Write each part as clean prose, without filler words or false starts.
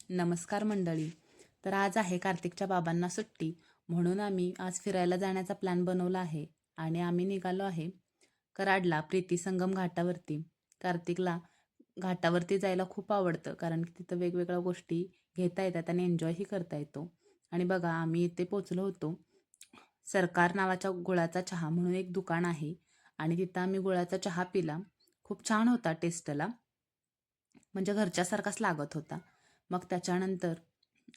नमस्कार मंडळी. तर आज आहे कार्तिकच्या बाबांना सुट्टी, म्हणून आम्ही आज फिरायला जाण्याचा प्लॅन बनवला आहे आणि आम्ही निघालो आहे कराडला प्रीती संगम घाटावरती. कार्तिकला घाटावरती जायला खूप आवडतं, कारण की तिथं वेगवेगळ्या गोष्टी घेता येतात आणि एन्जॉयही करता येतो. आणि बघा, आम्ही इथे पोचलो होतो. सरकार नावाच्या गुळाचा चहा म्हणून एक दुकान आहे आणि तिथं आम्ही गुळाचा चहा पिला. खूप छान होता टेस्टला, म्हणजे घरच्यासारखाच लागत होता. मग त्याच्यानंतर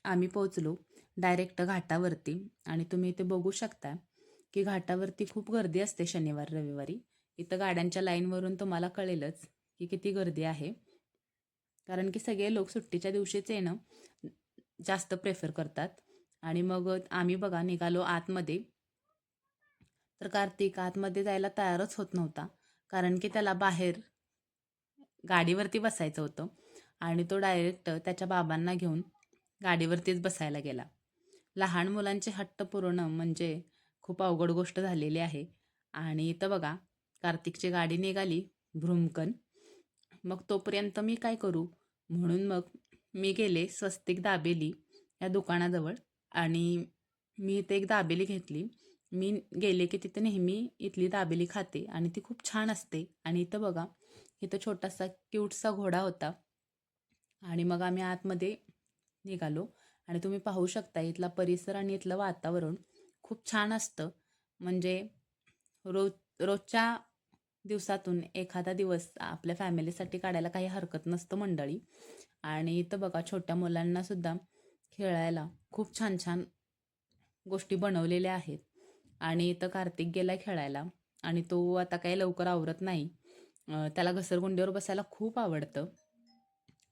आम्ही पोहोचलो डायरेक्ट घाटावरती आणि तुम्ही इथे बघू शकता की घाटावरती खूप गर्दी असते शनिवार रविवारी. इथं गाड्यांच्या लाईनवरून तुम्हाला कळेलच की किती गर्दी आहे, कारण की सगळे लोक सुट्टीच्या दिवशीच येणं जास्त प्रेफर करतात. आणि मग आम्ही बघा निघालो आतमध्ये. तर कार्तिक आतमध्ये जायला तयारच होत नव्हता, कारण की त्याला बाहेर गाडीवरती बसायचं होतं आणि तो डायरेक्ट त्याच्या बाबांना घेऊन गाडीवरतीच बसायला गेला. लहान मुलांचे हट्ट पुरवणं म्हणजे खूप अवघड गोष्ट झालेली आहे. आणि इथं बघा, कार्तिकची गाडी निघाली भ्रुमकन. मग तोपर्यंत मी काय करू, म्हणून मग मी गेले स्वस्तिक दाबेली या दुकानाजवळ आणि मी इथे एक दाबेली घेतली. मी गेले की तिथे नेहमी इथली दाबेली खाते आणि ती खूप छान असते. आणि इथं बघा, इथं छोटासा क्यूटसा घोडा होता आणि मग आम्ही आतमध्ये निघालो आणि तुम्ही पाहू शकता इथला परिसर आणि इथलं वातावरण खूप छान असतं. म्हणजे रोज रोजच्या दिवसातून एखादा दिवस आपल्या फॅमिलीसाठी काढायला काही हरकत नसतं मंडळी. आणि इथं बघा, छोट्या मुलांना सुद्धा खेळायला खूप छान छान गोष्टी बनवलेल्या आहेत. आणि इथं कार्तिक गेला खेळायला आणि तो आता काही लवकर आवरत नाही. त्याला घसरगुंडीवर बसायला खूप आवडतं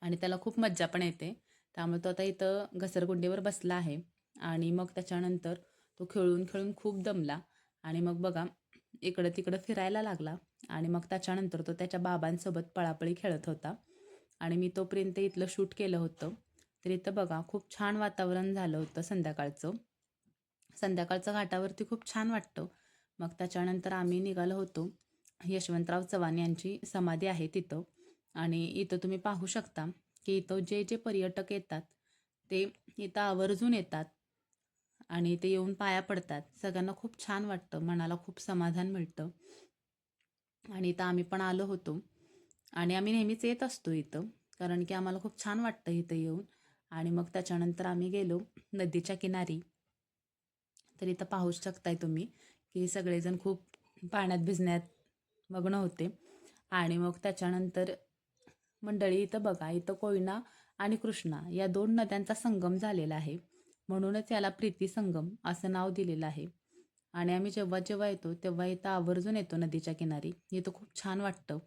आणि त्याला खूप मज्जा पण येते. त्यामुळे तो आता इथं घसरगुंडीवर बसला आहे. आणि मग त्याच्यानंतर तो खेळून खेळून खूप दमला आणि मग बघा इकडं तिकडं फिरायला लागला. आणि मग त्याच्यानंतर तो त्याच्या बाबांसोबत पळापळी खेळत होता आणि मी तोपर्यंत इथलं शूट केलं होतं. तर इथं बघा, खूप छान वातावरण झालं होतं संध्याकाळचं. संध्याकाळचं घाटावरती खूप छान वाटतं. मग त्याच्यानंतर आम्ही निघालो होतो. यशवंतराव चव्हाण यांची समाधी आहे तिथं. आणि इथं तुम्ही पाहू शकता की इथं जे जे पर्यटक येतात ते इथं आवर्जून येतात आणि इथे येऊन पाया पडतात. सगळ्यांना खूप छान वाटतं, मनाला खूप समाधान मिळतं. आणि इथं आम्ही पण आलो होतो आणि आम्ही नेहमीच येत असतो इथं, कारण की आम्हाला खूप छान वाटतं इथं येऊन. आणि मग त्याच्यानंतर आम्ही गेलो नदीच्या किनारी. तर इथं पाहू शकताय तुम्ही की सगळेजण खूप पाण्यात भिजण्यात मग्न होते. आणि मग त्याच्यानंतर मंडळी इथं बघा, इथं कोयना आणि कृष्णा या दोन नद्यांचा संगम झालेला आहे, म्हणूनच याला प्रीती संगम असं नाव दिलेलं आहे. आणि आम्ही जेव्हा जेव्हा येतो तेव्हा इथं आवर्जून येतो नदीच्या किनारी. इथं खूप छान वाटतं.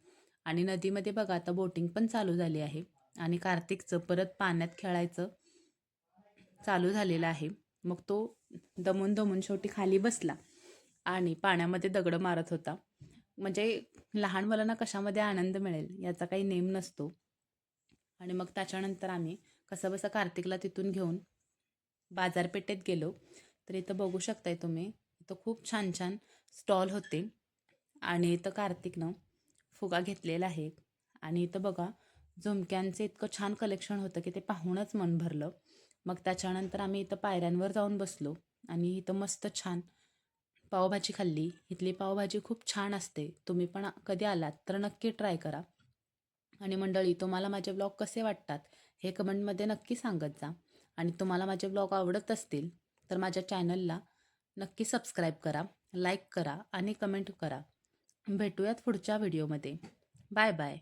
आणि नदीमध्ये बघा आता बोटिंग पण चालू झाली आहे आणि कार्तिकचं परत पाण्यात खेळायचं चालू झालेलं आहे. मग तो दमून दमून शेवटी खाली बसला आणि पाण्यामध्ये दगडं मारत होता. म्हणजे लहान मुलांना कशामध्ये आनंद मिळेल याचा काही नेम नसतो. आणि मग त्याच्यानंतर आम्ही कसंबसं कार्तिकला तिथून घेऊन बाजारपेठेत गेलो. तर इथं बघू शकताय तुम्ही, इथं खूप छान छान स्टॉल होते आणि इथं कार्तिकनं फुगा घेतलेला आहे. आणि इथं बघा, झुमक्यांचे इतकं छान कलेक्शन होतं की ते पाहूनच मन भरलं. मग त्याच्यानंतर आम्ही इथं पायऱ्यांवर जाऊन बसलो आणि इथं मस्त छान पावभाजी खाल्ली. इथली पावभाजी खूप छान असते. तुम्ही पण कधी आलात तर नक्की ट्राय करा. आणि मंडळी, तुम्हाला माझे ब्लॉग कसे वाटतात हे कमेंटमध्ये नक्की सांगत जा. आणि तुम्हाला माझे ब्लॉग आवडत असतील तर माझ्या चॅनलला नक्की सबस्क्राईब करा, लाईक करा आणि कमेंट करा. भेटूयात पुढच्या व्हिडिओमध्ये. Bye bye.